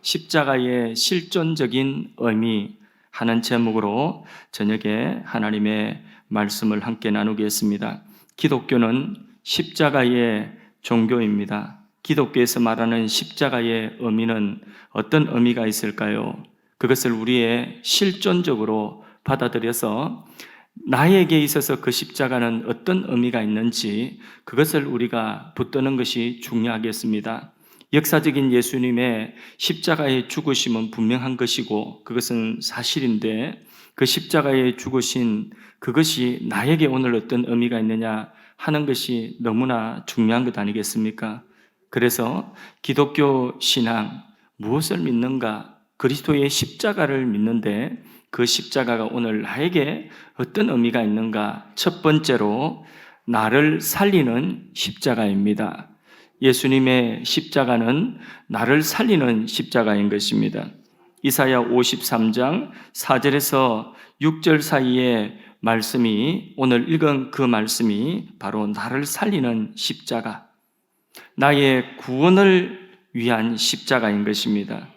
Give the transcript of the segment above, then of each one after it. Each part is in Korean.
십자가의 실존적인 의미 하는 제목으로 저녁에 하나님의 말씀을 함께 나누겠습니다. 기독교는 십자가의 종교입니다. 기독교에서 말하는 십자가의 의미는 어떤 의미가 있을까요? 그것을 우리의 실존적으로 받아들여서 나에게 있어서 그 십자가는 어떤 의미가 있는지 그것을 우리가 붙드는 것이 중요하겠습니다. 역사적인 예수님의 십자가의 죽으심은 분명한 것이고 그것은 사실인데 그 십자가의 죽으신 그것이 나에게 오늘 어떤 의미가 있느냐 하는 것이 너무나 중요한 것 아니겠습니까? 그래서 기독교 신앙 무엇을 믿는가? 그리스도의 십자가를 믿는데 그 십자가가 오늘 나에게 어떤 의미가 있는가? 첫 번째로 나를 살리는 십자가입니다. 예수님의 십자가는 나를 살리는 십자가인 것입니다. 이사야 53장 4절에서 6절 사이의 말씀이 오늘 읽은 그 말씀이 바로 나를 살리는 십자가, 나의 구원을 위한 십자가인 것입니다.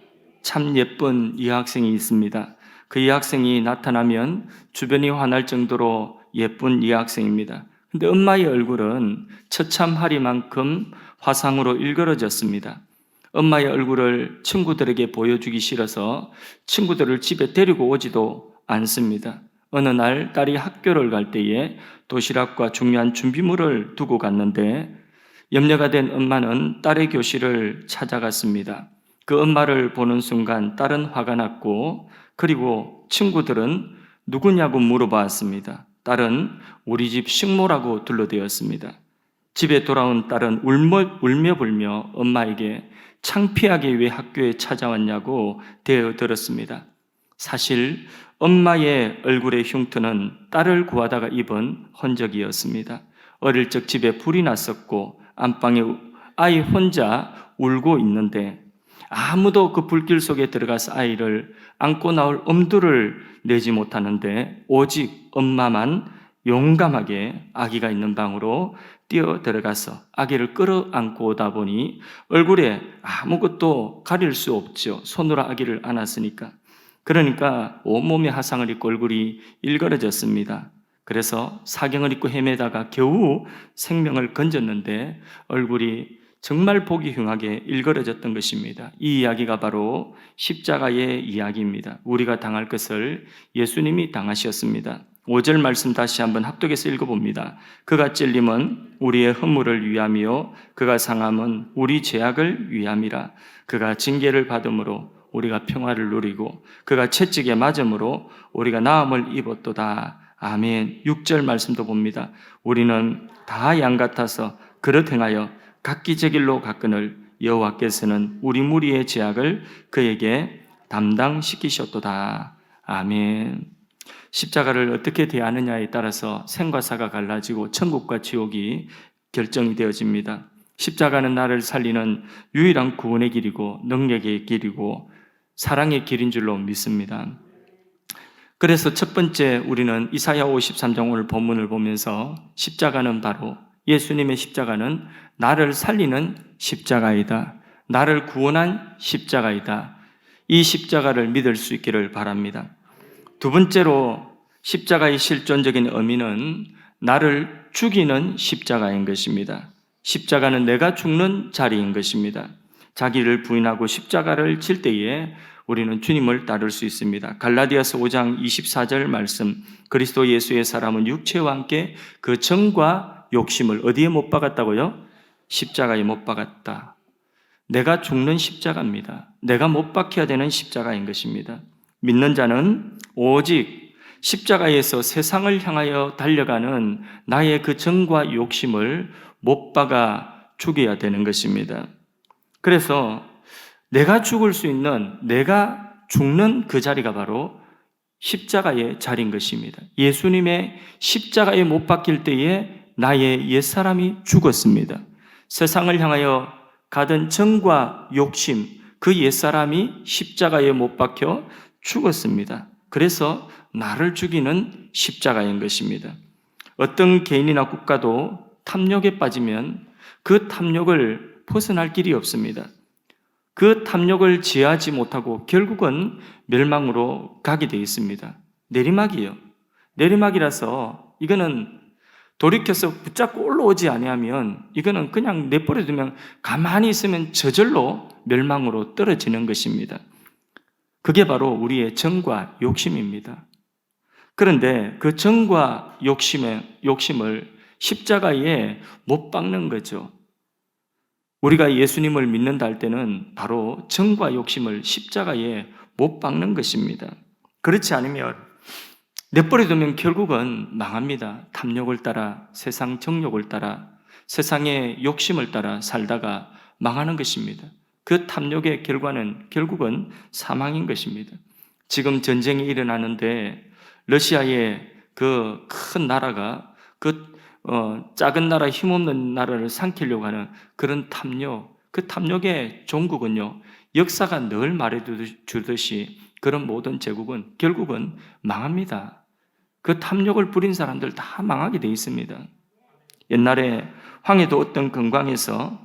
참 예쁜 여학생이 있습니다. 그 여학생이 나타나면 주변이 화날 정도로 예쁜 여학생입니다. 근데 엄마의 얼굴은 처참하리만큼 화상으로 일그러졌습니다. 엄마의 얼굴을 친구들에게 보여주기 싫어서 친구들을 집에 데리고 오지도 않습니다. 어느 날 딸이 학교를 갈 때에 도시락과 중요한 준비물을 두고 갔는데 염려가 된 엄마는 딸의 교실을 찾아갔습니다. 그 엄마를 보는 순간 딸은 화가 났고 그리고 친구들은 누구냐고 물어봤습니다. 딸은 우리 집 식모라고 둘러대었습니다. 집에 돌아온 딸은 울며 불며 엄마에게 창피하게 왜 학교에 찾아왔냐고 대어들었습니다. 사실 엄마의 얼굴의 흉터는 딸을 구하다가 입은 흔적이었습니다. 어릴 적 집에 불이 났었고 안방에 아이 혼자 울고 있는데 아무도 그 불길 속에 들어가서 아이를 안고 나올 엄두를 내지 못하는데 오직 엄마만 용감하게 아기가 있는 방으로 뛰어 들어가서 아기를 끌어안고 오다 보니 얼굴에 아무것도 가릴 수 없죠. 손으로 아기를 안았으니까. 그러니까 온몸에 화상을 입고 얼굴이 일그러졌습니다. 그래서 사경을 입고 헤매다가 겨우 생명을 건졌는데 얼굴이 정말 보기 흉하게 일그러졌던 것입니다. 이 이야기가 바로 십자가의 이야기입니다. 우리가 당할 것을 예수님이 당하셨습니다. 5절 말씀 다시 한번 합독해서 읽어봅니다. 그가 찔림은 우리의 허물을 위함이요 그가 상함은 우리 죄악을 위함이라. 그가 징계를 받음으로 우리가 평화를 누리고 그가 채찍에 맞음으로 우리가 나음을 입었도다. 아멘. 6절 말씀도 봅니다. 우리는 다 양 같아서 그릇 행하여 각기 제 길로 갔거늘 여호와께서는 우리 무리의 죄악을 그에게 담당시키셨도다. 아멘. 십자가를 어떻게 대하느냐에 따라서 생과 사가 갈라지고 천국과 지옥이 결정이 되어집니다. 십자가는 나를 살리는 유일한 구원의 길이고 능력의 길이고 사랑의 길인 줄로 믿습니다. 그래서 첫 번째 우리는 이사야 53장 오늘 본문을 보면서 십자가는 바로 예수님의 십자가는 나를 살리는 십자가이다. 나를 구원한 십자가이다. 이 십자가를 믿을 수 있기를 바랍니다. 두 번째로 십자가의 실존적인 의미는 나를 죽이는 십자가인 것입니다. 십자가는 내가 죽는 자리인 것입니다. 자기를 부인하고 십자가를 질 때에 우리는 주님을 따를 수 있습니다. 갈라디아서 5장 24절 말씀, 그리스도 예수의 사람은 육체와 함께 그 정과 욕심을 어디에 못 박았다고요? 십자가에 못 박았다. 내가 죽는 십자가입니다. 내가 못 박혀야 되는 십자가인 것입니다. 믿는 자는 오직 십자가에서 세상을 향하여 달려가는 나의 그 정과 욕심을 못 박아 죽여야 되는 것입니다. 그래서 내가 죽을 수 있는, 내가 죽는 그 자리가 바로 십자가의 자리인 것입니다. 예수님의 십자가에 못 박힐 때에 나의 옛사람이 죽었습니다. 세상을 향하여 가던 정과 욕심, 그 옛사람이 십자가에 못 박혀 죽었습니다. 그래서 나를 죽이는 십자가인 것입니다. 어떤 개인이나 국가도 탐욕에 빠지면 그 탐욕을 벗어날 길이 없습니다. 그 탐욕을 제하지 못하고 결국은 멸망으로 가게 되어 있습니다. 내리막이에요. 내리막이라서 이거는 돌이켜서 붙잡고 올라오지 아니하면 이거는 그냥 내버려 두면 가만히 있으면 저절로 멸망으로 떨어지는 것입니다. 그게 바로 우리의 정과 욕심입니다. 그런데 그 정과 욕심을 십자가에 못 박는 거죠. 우리가 예수님을 믿는다 할 때는 바로 정과 욕심을 십자가에 못 박는 것입니다. 그렇지 않으면 내버려 두면 결국은 망합니다. 탐욕을 따라, 세상 정욕을 따라, 세상의 욕심을 따라 살다가 망하는 것입니다. 그 탐욕의 결과는 결국은 사망인 것입니다. 지금 전쟁이 일어나는데 러시아의 그 큰 나라가 작은 나라, 힘없는 나라를 삼키려고 하는 그런 탐욕, 그 탐욕의 종국은요, 역사가 늘 말해주듯이 그런 모든 제국은 결국은 망합니다. 그 탐욕을 부린 사람들 다 망하게 돼 있습니다. 옛날에 황해도 어떤 금광에서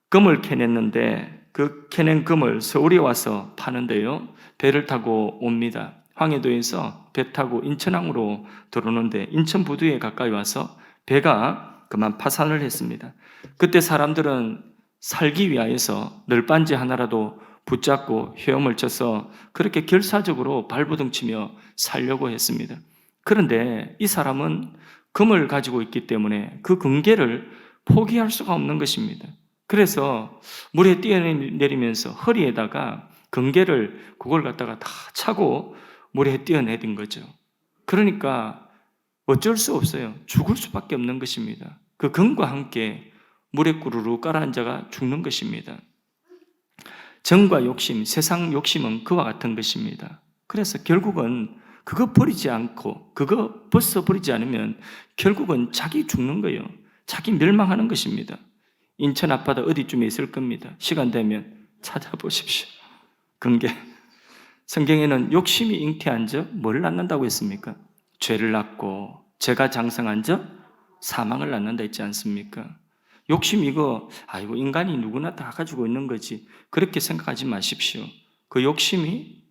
금을 캐냈는데 그 캐낸 금을 서울에 와서 파는데요, 배를 타고 옵니다. 황해도에서 배 타고 인천항으로 들어오는데 인천 부두에 가까이 와서 배가 그만 파산을 했습니다. 그때 사람들은 살기 위하여서 널빤지 하나라도 붙잡고 헤엄을 쳐서 그렇게 결사적으로 발버둥치며 살려고 했습니다. 그런데 이 사람은 금을 가지고 있기 때문에 그 금괴를 포기할 수가 없는 것입니다. 그래서 물에 뛰어내리면서 허리에다가 금괴를 그걸 갖다가 다 차고 물에 뛰어내린 거죠. 그러니까 어쩔 수 없어요. 죽을 수밖에 없는 것입니다. 그 금과 함께 물에 꾸르르 깔아앉아가 죽는 것입니다. 정과 욕심, 세상 욕심은 그와 같은 것입니다. 그래서 결국은 그거 버리지 않고 그거 벗어버리지 않으면 결국은 자기 죽는 거예요. 자기 멸망하는 것입니다. 인천 앞바다 어디쯤에 있을 겁니다. 시간 되면 찾아보십시오. 금괴. 성경에는 욕심이 잉태한 적 뭘 낳는다고 했습니까? 죄를 낳고 죄가 장성한 적 사망을 낳는다 했지 않습니까? 욕심 이거 인간이 누구나 다 가지고 있는 거지 그렇게 생각하지 마십시오. 그 욕심이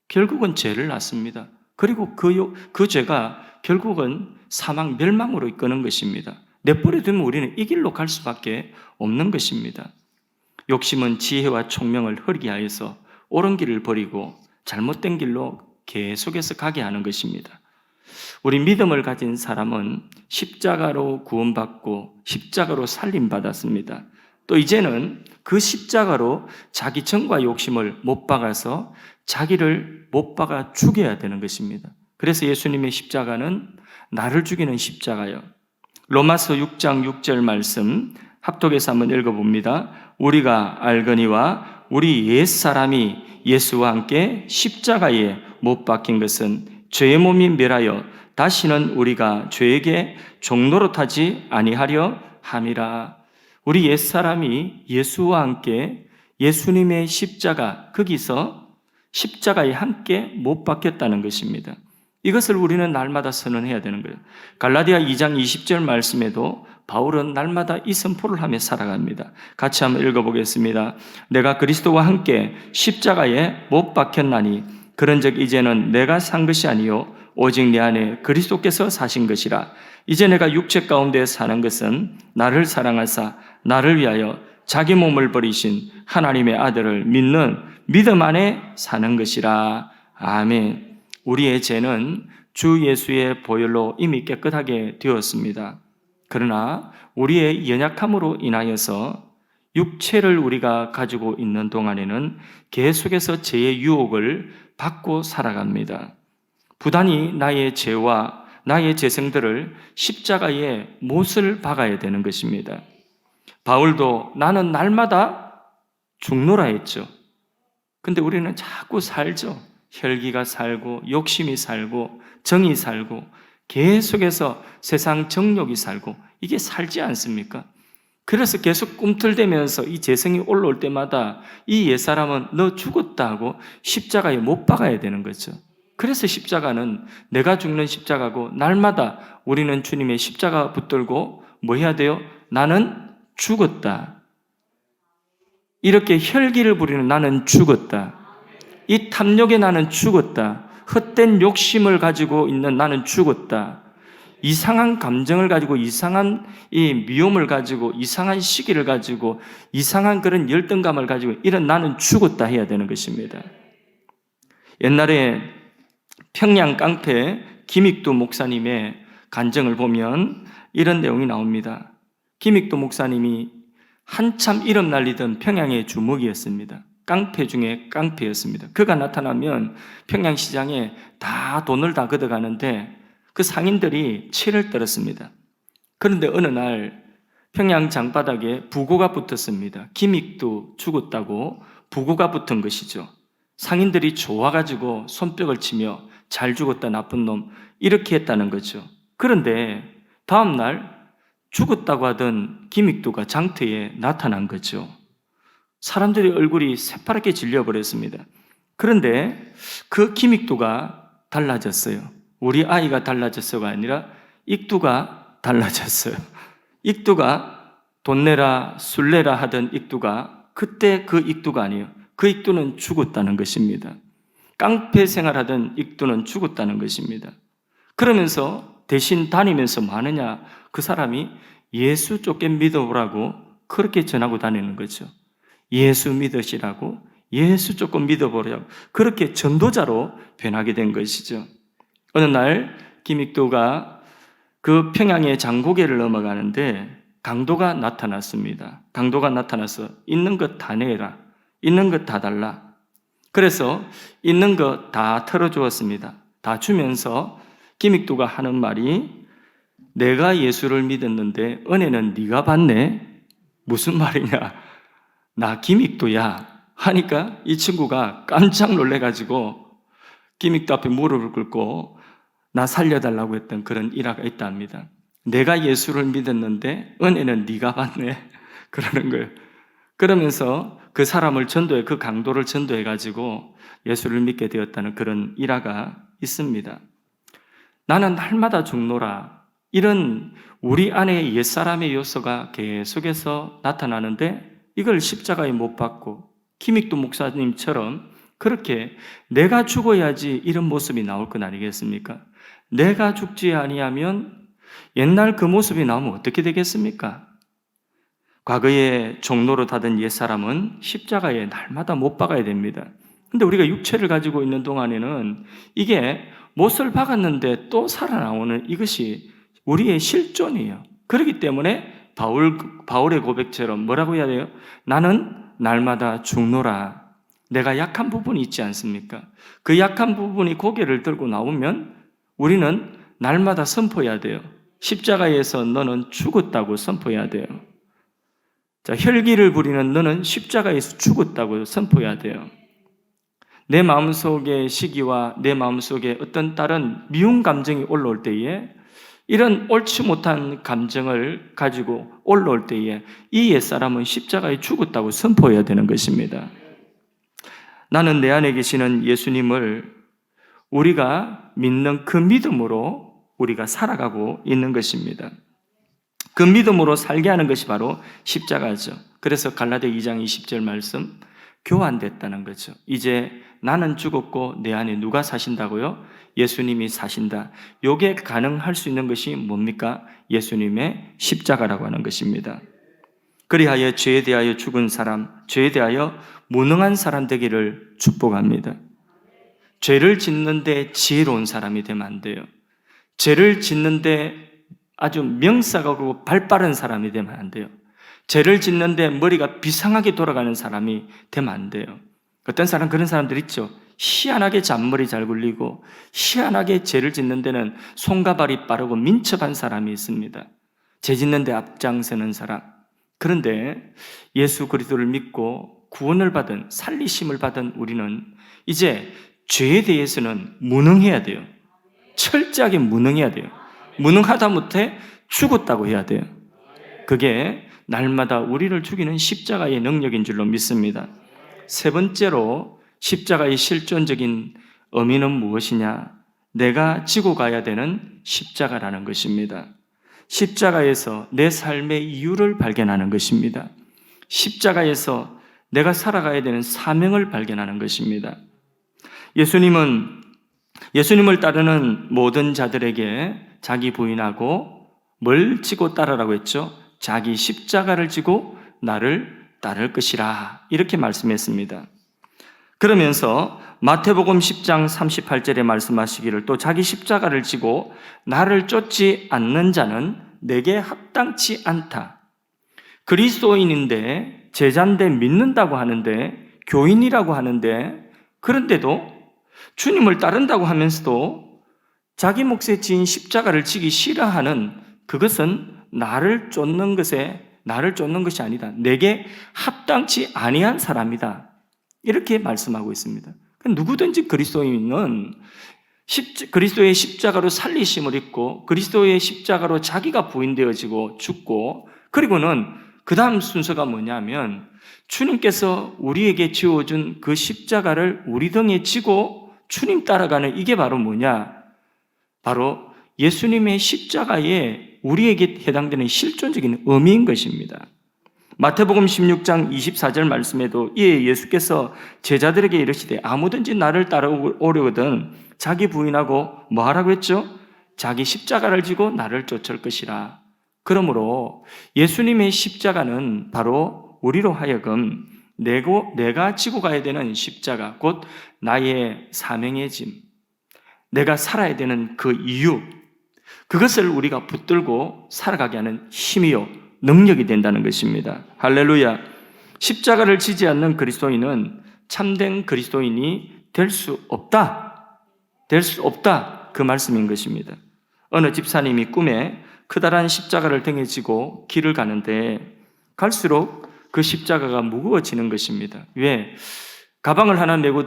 결국은 죄를 낳습니다. 그리고 그 죄가 결국은 사망, 멸망으로 이끄는 것입니다. 내버려 두면 우리는 이 길로 갈 수밖에 없는 것입니다. 욕심은 지혜와 총명을 흐리게 하여서 옳은 길을 버리고 잘못된 길로 계속해서 가게 하는 것입니다. 우리 믿음을 가진 사람은 십자가로 구원받고 십자가로 살림받았습니다. 또 이제는 그 십자가로 자기 정과 욕심을 못 박아서 자기를 못 박아 죽여야 되는 것입니다. 그래서 예수님의 십자가는 나를 죽이는 십자가요. 로마서 6장 6절 말씀 합독해서 한번 읽어봅니다. 우리가 알거니와 우리 옛사람이 예수와 함께 십자가에 못 박힌 것은 죄의 몸이 멸하여 다시는 우리가 죄에게 종노릇하지 아니하려 함이라. 우리 옛사람이 예수와 함께 예수님의 십자가, 거기서 십자가에 함께 못 박혔다는 것입니다. 이것을 우리는 날마다 선언해야 되는 거예요. 갈라디아 2장 20절 말씀에도 바울은 날마다 이 선포를 하며 살아갑니다. 같이 한번 읽어보겠습니다. 내가 그리스도와 함께 십자가에 못 박혔나니 그런즉 이제는 내가 산 것이 아니요 오직 내 안에 그리스도께서 사신 것이라. 이제 내가 육체 가운데 사는 것은 나를 사랑하사 나를 위하여 자기 몸을 버리신 하나님의 아들을 믿는 믿음 안에 사는 것이라. 아멘. 우리의 죄는 주 예수의 보혈로 이미 깨끗하게 되었습니다. 그러나 우리의 연약함으로 인하여서 육체를 우리가 가지고 있는 동안에는 계속해서 죄의 유혹을 받고 살아갑니다. 부단히 나의 죄와 나의 죄성들을 십자가에 못을 박아야 되는 것입니다. 바울도 나는 날마다 죽노라 했죠. 근데 우리는 자꾸 살죠. 혈기가 살고 욕심이 살고 정이 살고 계속해서 세상 정욕이 살고 이게 살지 않습니까? 그래서 계속 꿈틀대면서 이 재성이 올라올 때마다 이 옛사람은 너 죽었다 하고 십자가에 못 박아야 되는 거죠. 그래서 십자가는 내가 죽는 십자가고 날마다 우리는 주님의 십자가 붙들고 뭐 해야 돼요? 나는 죽었다. 이렇게 혈기를 부리는 나는 죽었다. 이 탐욕에 나는 죽었다. 헛된 욕심을 가지고 있는 나는 죽었다. 이상한 감정을 가지고 이상한 이 미움을 가지고 이상한 시기를 가지고 이상한 그런 열등감을 가지고 이런 나는 죽었다 해야 되는 것입니다. 옛날에 평양 깡패 김익두 목사님의 간증을 보면 이런 내용이 나옵니다. 김익두 목사님이 한참 이름 날리던 평양의 주목이었습니다. 깡패 중에 깡패였습니다. 그가 나타나면 평양시장에 다 돈을 다 걷어가는데 그 상인들이 치를 떨었습니다. 그런데 어느 날 평양 장바닥에 부고가 붙었습니다. 김익두 죽었다고 부고가 붙은 것이죠. 상인들이 좋아가지고 손뼉을 치며 잘 죽었다 나쁜 놈 이렇게 했다는 거죠. 그런데 다음날 죽었다고 하던 김익두가 장터에 나타난 거죠. 사람들의 얼굴이 새파랗게 질려버렸습니다. 그런데 그 김익두가 달라졌어요. 우리 아이가 달라졌어가 아니라 익두가 달라졌어요. 익두가 돈 내라 술 내라 하던 익두가 그때 그 익두가 아니에요. 그 익두는 죽었다는 것입니다. 깡패 생활하던 익두는 죽었다는 것입니다. 그러면서 대신 다니면서 뭐 하느냐? 그 사람이 예수 쫓게 믿어보라고 그렇게 전하고 다니는 거죠. 예수 믿으시라고, 예수 조금 믿어보라고 그렇게 전도자로 변하게 된 것이죠. 어느 날 김익두가 그 평양의 장고개를 넘어가는데 강도가 나타났습니다. 강도가 나타나서 있는 것 다 내라, 있는 것 다 달라. 그래서 있는 것 다 털어주었습니다. 다 주면서 김익두가 하는 말이 내가 예수를 믿었는데 은혜는 네가 받네? 무슨 말이냐? 나 김익두야 하니까 이 친구가 깜짝 놀래가지고 김익두 앞에 무릎을 꿇고 나 살려달라고 했던 그런 일화가 있답니다. 내가 예수를 믿었는데 은혜는 네가 받네 그러는 거예요. 그러면서 그 사람을 전도해, 그 강도를 전도해가지고 예수를 믿게 되었다는 그런 일화가 있습니다. 나는 날마다 죽노라, 이런 우리 안에 옛사람의 요소가 계속해서 나타나는데 이걸 십자가에 못 박고 김익두 목사님처럼 그렇게 내가 죽어야지 이런 모습이 나올 건 아니겠습니까? 내가 죽지 아니하면 옛날 그 모습이 나오면 어떻게 되겠습니까? 과거에 종로로 타던 옛사람은 십자가에 날마다 못 박아야 됩니다. 근데 우리가 육체를 가지고 있는 동안에는 이게 못을 박았는데 또 살아나오는 이것이 우리의 실존이에요. 그렇기 때문에 바울의 고백처럼 뭐라고 해야 돼요? 나는 날마다 죽노라. 내가 약한 부분이 있지 않습니까? 그 약한 부분이 고개를 들고 나오면 우리는 날마다 선포해야 돼요. 십자가에서 너는 죽었다고 선포해야 돼요. 자, 혈기를 부리는 너는 십자가에서 죽었다고 선포해야 돼요. 내 마음속의 시기와 내 마음속에 어떤 다른 미운 감정이 올라올 때에 이런 옳지 못한 감정을 가지고 올라올 때에 이 옛사람은 십자가에 죽었다고 선포해야 되는 것입니다. 나는 내 안에 계시는 예수님을 우리가 믿는 그 믿음으로 우리가 살아가고 있는 것입니다. 그 믿음으로 살게 하는 것이 바로 십자가죠. 그래서 갈라디아 2장 20절 말씀 교환됐다는 거죠. 이제 나는 죽었고 내 안에 누가 사신다고요? 예수님이 사신다. 이게 가능할 수 있는 것이 뭡니까? 예수님의 십자가라고 하는 것입니다. 그리하여 죄에 대하여 죽은 사람, 죄에 대하여 무능한 사람 되기를 축복합니다. 죄를 짓는데 지혜로운 사람이 되면 안 돼요. 죄를 짓는데 아주 명사가고 발빠른 사람이 되면 안 돼요. 죄를 짓는데 머리가 비상하게 돌아가는 사람이 되면 안 돼요. 어떤 사람, 그런 사람들 있죠. 희한하게 잔머리 잘 굴리고 희한하게 죄를 짓는 데는 손과 발이 빠르고 민첩한 사람이 있습니다. 죄 짓는 데 앞장서는 사람. 그런데 예수 그리스도를 믿고 구원을 받은, 살리심을 받은 우리는 이제 죄에 대해서는 무능해야 돼요. 철저하게 무능해야 돼요. 무능하다 못해 죽었다고 해야 돼요. 그게 날마다 우리를 죽이는 십자가의 능력인 줄로 믿습니다. 세 번째로 십자가의 실존적인 의미는 무엇이냐? 내가 지고 가야 되는 십자가라는 것입니다. 십자가에서 내 삶의 이유를 발견하는 것입니다. 십자가에서 내가 살아가야 되는 사명을 발견하는 것입니다. 예수님을 따르는 모든 자들에게 자기 부인하고 뭘 지고 따르라고 했죠? 자기 십자가를 지고 나를 따를 것이라 이렇게 말씀했습니다. 그러면서 마태복음 10장 38절에 말씀하시기를 또 자기 십자가를 지고 나를 쫓지 않는 자는 내게 합당치 않다. 그리스도인인데 제자인데 믿는다고 하는데 교인이라고 하는데 그런데도 주님을 따른다고 하면서도 자기 몫에 지은 십자가를 지기 싫어하는 그것은 나를 쫓는 것이 아니다. 내게 합당치 아니한 사람이다. 이렇게 말씀하고 있습니다. 누구든지 그리스도인은 그리스도의 십자가로 살리심을 입고 그리스도의 십자가로 자기가 부인되어지고 죽고 그리고는 그 다음 순서가 뭐냐면 주님께서 우리에게 지어준 그 십자가를 우리 등에 지고 주님 따라가는 이게 바로 뭐냐? 바로 예수님의 십자가에 우리에게 해당되는 실존적인 의미인 것입니다. 마태복음 16장 24절 말씀에도 이에 예수께서 제자들에게 이르시되 아무든지 나를 따라오려거든 자기 부인하고 뭐 하라고 했죠? 자기 십자가를 지고 나를 쫓을 것이라. 그러므로 예수님의 십자가는 바로 우리로 하여금 내가 지고 가야 되는 십자가, 곧 나의 사명의 짐, 내가 살아야 되는 그 이유, 그것을 우리가 붙들고 살아가게 하는 힘이요 능력이 된다는 것입니다. 할렐루야. 십자가를 지지 않는 그리스도인은 참된 그리스도인이 될 수 없다. 그 말씀인 것입니다. 어느 집사님이 꿈에 커다란 십자가를 등에 지고 길을 가는데 갈수록 그 십자가가 무거워지는 것입니다. 왜? 가방을 하나 메고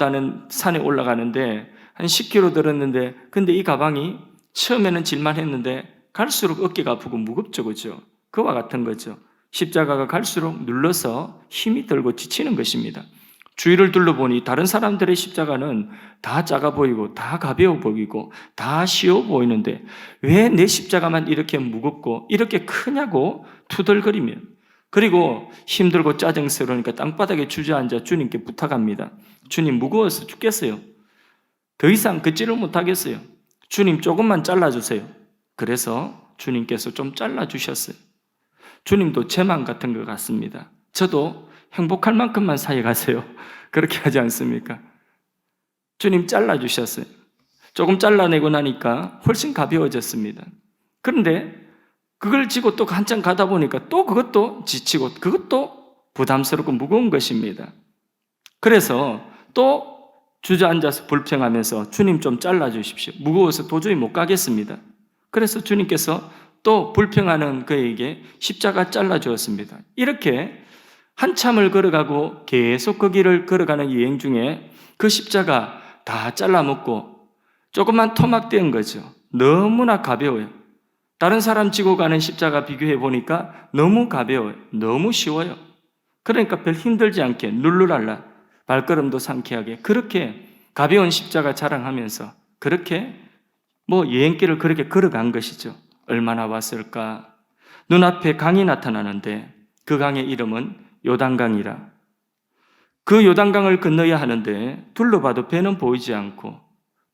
산에 올라가는데 한 10km 들었는데 근데 이 가방이 처음에는 질만했는데 갈수록 어깨가 아프고 무겁죠. 그죠? 그와 같은 거죠. 십자가가 갈수록 눌러서 힘이 들고 지치는 것입니다. 주위를 둘러보니 다른 사람들의 십자가는 다 작아 보이고 다 가벼워 보이고 다 쉬워 보이는데 왜 내 십자가만 이렇게 무겁고 이렇게 크냐고 투덜거리며 그리고 힘들고 짜증스러우니까 땅바닥에 주저앉아 주님께 부탁합니다. 주님 무거워서 죽겠어요. 더 이상 걷지를 못하겠어요. 주님 조금만 잘라주세요. 그래서 주님께서 좀 잘라주셨어요. 주님도 제 마음 같은 것 같습니다. 저도 행복할 만큼만 사역하세요. 그렇게 하지 않습니까? 주님 잘라주셨어요. 조금 잘라내고 나니까 훨씬 가벼워졌습니다. 그런데 그걸 지고 또 한참 가다 보니까 또 그것도 지치고 그것도 부담스럽고 무거운 것입니다. 그래서 또 주저앉아서 불평하면서 주님 좀 잘라주십시오. 무거워서 도저히 못 가겠습니다. 그래서 주님께서 또 불평하는 그에게 십자가 잘라주었습니다. 이렇게 한참을 걸어가고 계속 그 길을 걸어가는 여행 중에 그 십자가 다 잘라먹고 조금만 토막된 거죠. 너무나 가벼워요. 다른 사람 지고 가는 십자가 비교해 보니까 너무 가벼워요. 너무 쉬워요. 그러니까 별 힘들지 않게 룰루랄라 발걸음도 상쾌하게 그렇게 가벼운 십자가 자랑하면서 그렇게 여행길을 그렇게 걸어간 것이죠. 얼마나 왔을까? 눈앞에 강이 나타나는데 그 강의 이름은 요단강이라. 그 요단강을 건너야 하는데 둘러봐도 배는 보이지 않고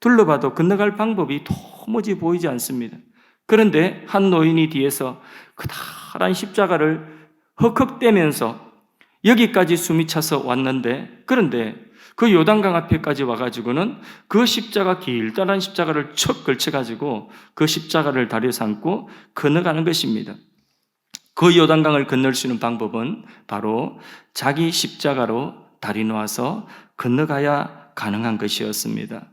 둘러봐도 건너갈 방법이 도무지 보이지 않습니다. 그런데 한 노인이 뒤에서 커다란 십자가를 헉헉대면서 여기까지 숨이 차서 왔는데 그런데 그 요단강 앞에까지 와가지고는 그 십자가 길다란 십자가를 척 걸쳐가지고 그 십자가를 다리에 삼고 건너가는 것입니다. 그 요단강을 건널 수 있는 방법은 바로 자기 십자가로 다리 놓아서 건너가야 가능한 것이었습니다.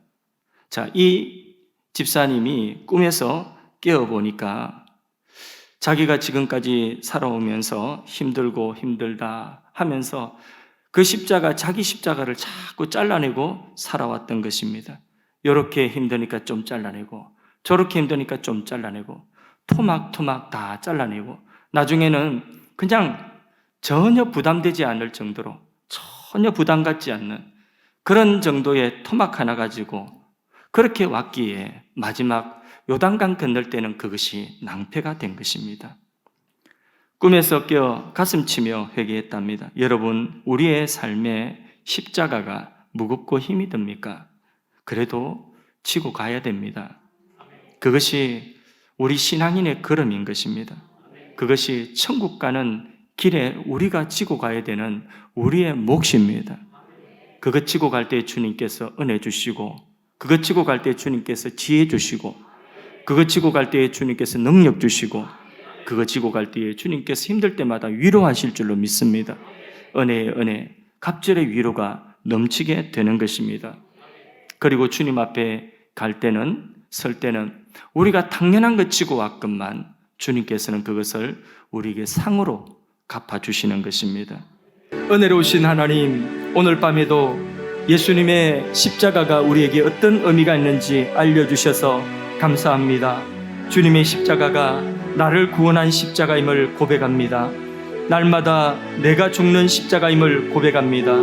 자, 이 집사님이 꿈에서 깨어보니까 자기가 지금까지 살아오면서 힘들고 힘들다 하면서 그 자기 십자가를 자꾸 잘라내고 살아왔던 것입니다. 이렇게 힘드니까 좀 잘라내고 저렇게 힘드니까 좀 잘라내고 토막토막 다 잘라내고 나중에는 그냥 전혀 부담되지 않을 정도로 전혀 부담 갖지 않는 그런 정도의 토막 하나 가지고 그렇게 왔기에 마지막 요단강 건널 때는 그것이 낭패가 된 것입니다. 꿈에서 깨어 가슴치며 회개했답니다. 여러분, 우리의 삶에 십자가가 무겁고 힘이 듭니까? 그래도 지고 가야 됩니다. 그것이 우리 신앙인의 걸음인 것입니다. 그것이 천국 가는 길에 우리가 지고 가야 되는 우리의 몫입니다. 그것 지고 갈 때 주님께서 은혜 주시고, 그것 지고 갈 때 주님께서 지혜 주시고, 그것 지고 갈 때 주님께서 능력 주시고, 그것 지고 갈 때 주님께서 힘들 때마다 위로하실 줄로 믿습니다. 은혜의 은혜, 갑절의 위로가 넘치게 되는 것입니다. 그리고 주님 앞에 갈 때는, 설 때는 우리가 당연한 것 지고 왔건만 주님께서는 그것을 우리에게 상으로 갚아주시는 것입니다. 은혜로우신 하나님, 오늘 밤에도 예수님의 십자가가 우리에게 어떤 의미가 있는지 알려주셔서 감사합니다. 주님의 십자가가 나를 구원한 십자가임을 고백합니다. 날마다 내가 죽는 십자가임을 고백합니다.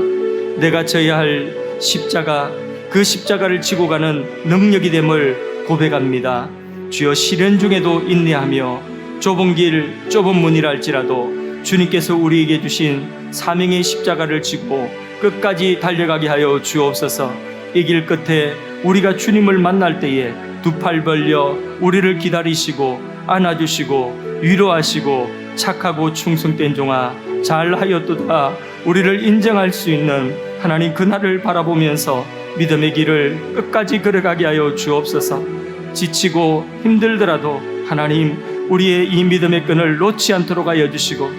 내가 져야 할 십자가, 그 십자가를 지고 가는 능력이 됨을 고백합니다. 주여, 시련 중에도 인내하며 좁은 길, 좁은 문이라 할지라도 주님께서 우리에게 주신 사명의 십자가를 지고 끝까지 달려가게 하여 주옵소서. 이 길 끝에 우리가 주님을 만날 때에 두 팔 벌려 우리를 기다리시고 안아주시고 위로하시고 착하고 충성된 종아 잘하였도다 우리를 인정할 수 있는 하나님, 그날을 바라보면서 믿음의 길을 끝까지 걸어가게 하여 주옵소서. 지치고 힘들더라도 하나님, 우리의 이 믿음의 끈을 놓지 않도록 하여 주시고,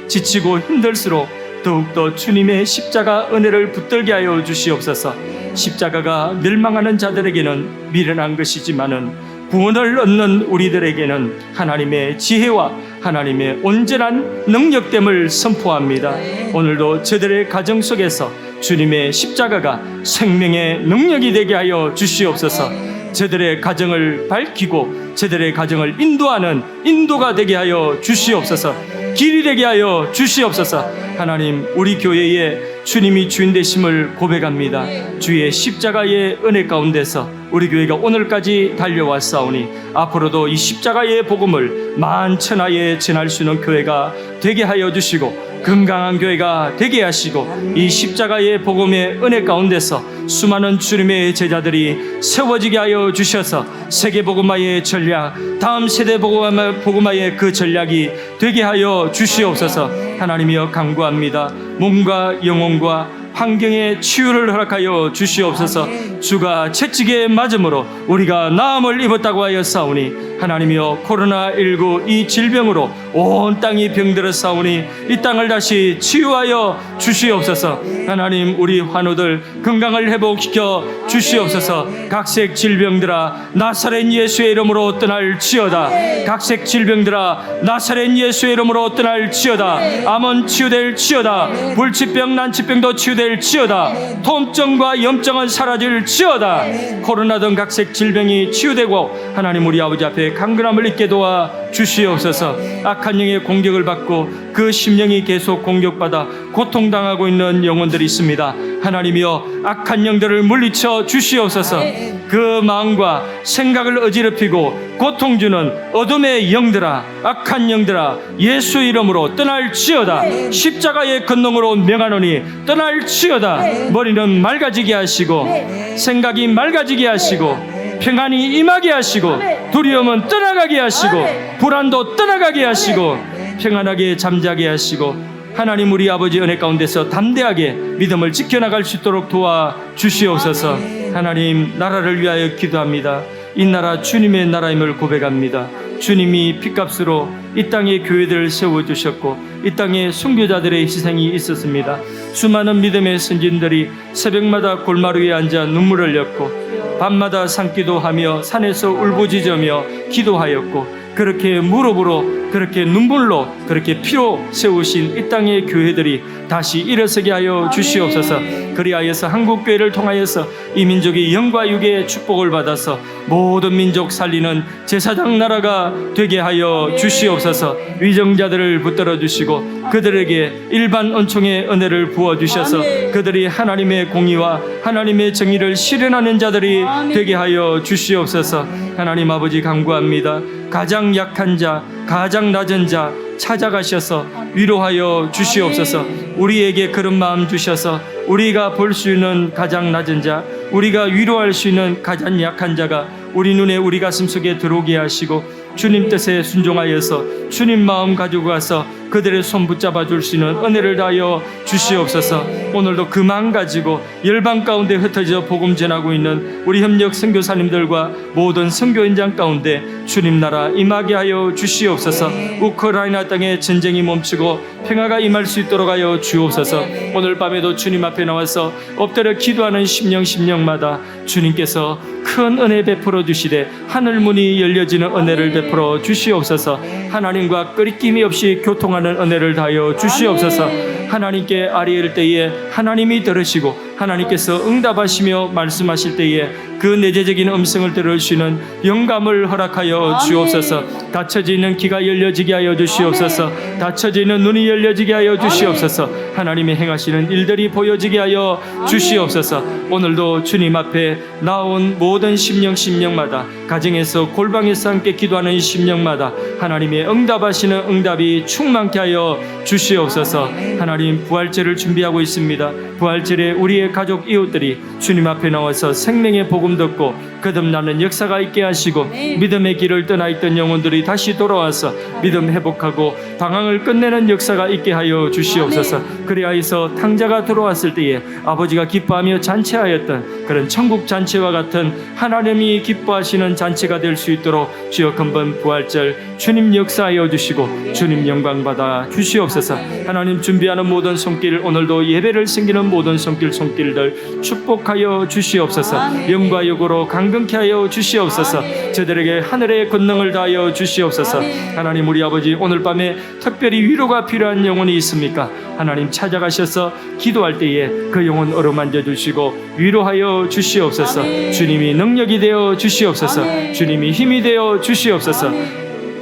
지치고 힘들수록 더욱더 주님의 십자가 은혜를 붙들게 하여 주시옵소서. 십자가가 멸망하는 자들에게는 미련한 것이지만은 구원을 얻는 우리들에게는 하나님의 지혜와 하나님의 온전한 능력됨을 선포합니다. 오늘도 저들의 가정 속에서 주님의 십자가가 생명의 능력이 되게 하여 주시옵소서. 저들의 가정을 밝히고 저들의 가정을 인도하는 인도가 되게 하여 주시옵소서. 길이 되게 하여 주시옵소서. 하나님, 우리 교회에 주님이 주인 되심을 고백합니다. 주의 십자가의 은혜 가운데서 우리 교회가 오늘까지 달려왔사오니 앞으로도 이 십자가의 복음을 만천하에 전할 수 있는 교회가 되게 하여 주시고, 건강한 교회가 되게 하시고, 이 십자가의 복음의 은혜 가운데서 수많은 주님의 제자들이 세워지게 하여 주셔서 세계 복음화의 전략, 다음 세대 복음화의 그 전략이 되게 하여 주시옵소서. 하나님이여 간구합니다. 몸과 영혼과 환경의 치유를 허락하여 주시옵소서. 주가 채찍에 맞음으로 우리가 나음을 입었다고 하였사오니 하나님이여, 코로나19 이 질병으로 온 땅이 병들어 싸우니 이 땅을 다시 치유하여 주시옵소서. 하나님, 우리 환우들 건강을 회복시켜 주시옵소서. 각색 질병들아 나사렛 예수의 이름으로 떠날지어다. 각색 질병들아 나사렛 예수의 이름으로 떠날지어다. 암은 치유될지어다. 불치병 난치병도 치유될지어다. 통증과 염증은 사라질지어다. 코로나 등 각색 질병이 치유되고 하나님, 우리 아버지 앞에 강건함을 잊게 도와 주시옵소서. 악한 영의 공격을 받고 그 심령이 계속 공격받아 고통당하고 있는 영혼들이 있습니다. 하나님이여, 악한 영들을 물리쳐 주시옵소서. 그 마음과 생각을 어지럽히고 고통 주는 어둠의 영들아, 악한 영들아, 예수 이름으로 떠날지어다. 십자가의 권능으로 명하노니 떠날지어다. 머리는 맑아지게 하시고 생각이 맑아지게 하시고 평안이 임하게 하시고 두려움은 떠나가게 하시고 불안도 떠나가게 하시고 평안하게 잠자게 하시고, 하나님, 우리 아버지 은혜 가운데서 담대하게 믿음을 지켜나갈 수 있도록 도와주시옵소서. 하나님, 나라를 위하여 기도합니다. 이 나라 주님의 나라임을 고백합니다. 주님이 핏값으로 이 땅에 교회들을 세워주셨고 이 땅에 순교자들의 희생이 있었습니다. 수많은 믿음의 선진들이 새벽마다 골마루 위에 앉아 눈물을 흘렸고 밤마다 산기도 하며 산에서 울부짖으며 기도하였고, 그렇게 무릎으로, 그렇게 눈물로, 그렇게 피로 세우신 이 땅의 교회들이 다시 일어서게 하여 주시옵소서. 그리하여서 한국교회를 통하여서 이 민족이 영과 육의 축복을 받아서 모든 민족 살리는 제사장 나라가 되게 하여 주시옵소서. 위정자들을 붙들어 주시고 그들에게 일반 은총의 은혜를 부어주셔서 그들이 하나님의 공의와 하나님의 정의를 실현하는 자들이 되게 하여 주시옵소서. 하나님 아버지, 간구합니다. 가장 약한 자, 가장 낮은 자 찾아가셔서 위로하여 주시옵소서. 우리에게 그런 마음 주셔서 우리가 볼 수 있는 가장 낮은 자, 우리가 위로할 수 있는 가장 약한 자가 우리 눈에, 우리 가슴 속에 들어오게 하시고 주님 뜻에 순종하여서 주님 마음 가지고 가서 그들의 손 붙잡아 줄 수 있는 은혜를 다하여 주시옵소서. 오늘도 그 마음 가지고 열방 가운데 흩어져 복음 전하고 있는 우리 협력 선교사님들과 모든 선교 현장 가운데 주님 나라 임하게 하여 주시옵소서. 우크라이나 땅에 전쟁이 멈추고 평화가 임할 수 있도록 하여 주옵소서. 오늘 밤에도 주님 앞에 나와서 엎드려 기도하는 심령마다 주님께서 큰 은혜 베풀어 주시되 하늘 문이 열려지는 은혜를 베풀어 주시옵소서. 하나님과 끄리낌이 없이 교통하는 은혜를 다하여 주시옵소서. 하나님께 아뢰일 때에 하나님이 들으시고 하나님께서 응답하시며 말씀하실 때에 그 내재적인 음성을 들으시는 영감을 허락하여 주옵소서. 닫혀져 있는 귀가 열려지게 하여 주시옵소서. 닫혀져 있는 눈이 열려지게 하여 주시옵소서. 하나님이 행하시는 일들이 보여지게 하여 주시옵소서. 오늘도 주님 앞에 나온 모든 심령마다, 가정에서 골방에서 함께 기도하는 심령마다 하나님의 응답하시는 응답이 충만케 하여 주시옵소서. 하나님, 부활절을 준비하고 있습니다. 부활절에 우리의 가족 이웃들이 주님 앞에 나와서 생명의 복음 듣고 거듭나는 역사가 있게 하시고 믿음의 길을 떠나 있던 영혼들이 다시 돌아와서 믿음 회복하고 방황을 끝내는 역사가 있게 하여 주시옵소서. 그리하여서 탕자가 들어왔을 때에 아버지가 기뻐하며 잔치하였던 그런 천국 잔치와 같은 하나님이 기뻐하시는 잔치가 될 수 있도록 주여 금번 부활절 주님 역사하여 주시고 주님 영광 받아 주시옵소서. 하나님, 준비하는 모든 손길, 오늘도 예배를 섬기는 모든 손길들 축복하여 주시옵소서. 영과 역으로 강건케 하여 주시옵소서. 저들에게 하늘의 권능을 다하여 주시옵소서. 하나님, 우리 아버지, 오늘 밤에 특별히 위로가 필요한 영혼이 있습니까? 하나님, 찾아가셔서 기도할 때에 그 영혼 어루만져 주시고 위로하여 주시옵소서. 주님이 능력이 되어 주시옵소서. 주님이 힘이 되어 주시옵소서.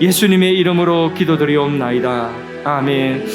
예수님의 이름으로 기도드리옵나이다. 아멘.